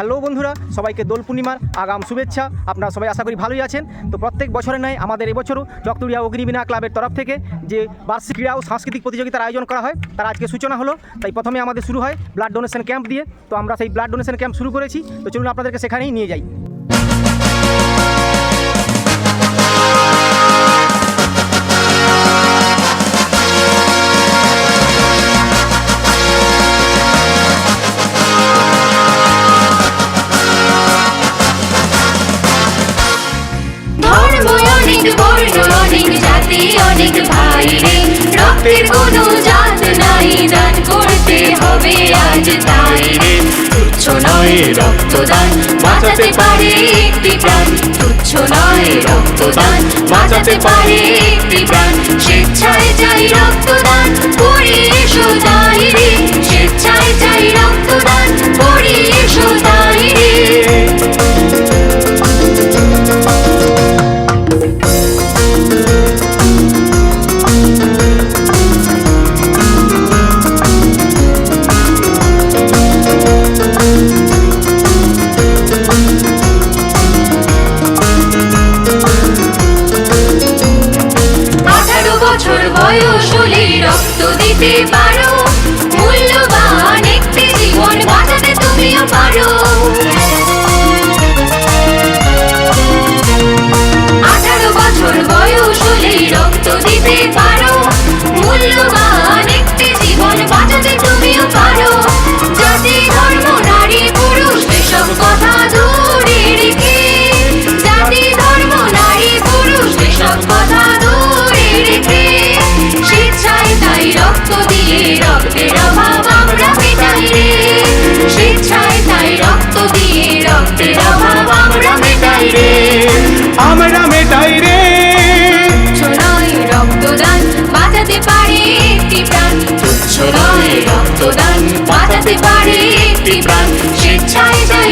Hello বন্ধুরা, সবাইকে দোল পূর্ণিমার আগাম শুভেচ্ছা। আপনারা সবাই আশা করি ভালোই আছেন। তো প্রত্যেক বছরের ন্যায় আমাদের এবছরও চকতুড়িয়া অগ্নিবীণা ক্লাবের তরফ থেকে যে বার্ষিক ক্রীড়া ও সাংস্কৃতিক প্রতিযোগিতার আয়োজন করা হয় তার আজকে সূচনা হলো। তাই প্রথমে আমাদের শুরু হয় ব্লাড ডোনেশন ক্যাম্প দিয়ে। তো আমরা সেই ব্লাড ডোনেশন ক্যাম্প শুরু করেছি। তো চলুন আপনাদেরকে সেখানেই নিয়ে যাই। অনেক জাতি অনেক ভাই রে, রক্তের কোনো জাত নাই, দান করতে হবে আজ তাই রে। তুচ্ছ নয় রক্তদান, বাঁচাতে পারে একটি প্রাণ। তুচ্ছ নয় রক্তদান, বাঁচাতে পারে একটি প্রাণ। স্বেচ্ছায় চাই রক্তদান, করি এসো তাই রে। স্বেচ্ছায় চাই রক্তদান, করি এসো তাই রে। বয়স হলে রক্ত দিতে পারো, মূল্যবান একটি জীবন বাঁচাতে তুমিও পারো। 18 বছর বয়স হলে রক্ত দিতে পারো, মূল্যবান একটি জীবন বাঁচাতে তুমিও পারো। জাতি ধর্ম নারী পুরুষ এসব কথা দূরে রেখে, জাতি ধর্ম নারী পুরুষ এসব কথা দূরে রেখে, স্বেচ্ছায় তাই রক্ত দিয়ে রক্তের অভাব আমরা মেটাই রে। স্বেচ্ছায় তাই রক্ত দিয়ে রক্তের অভাব আমরা মেটাই রে। আমরা মেটাই রে। তুচ্ছ নয় রক্তদান, বাঁচাতে পারে একটি প্রাণ। তুচ্ছ নয় রক্তদান, বাঁচাতে পারে একটি প্রাণ। স্বেচ্ছায় তাই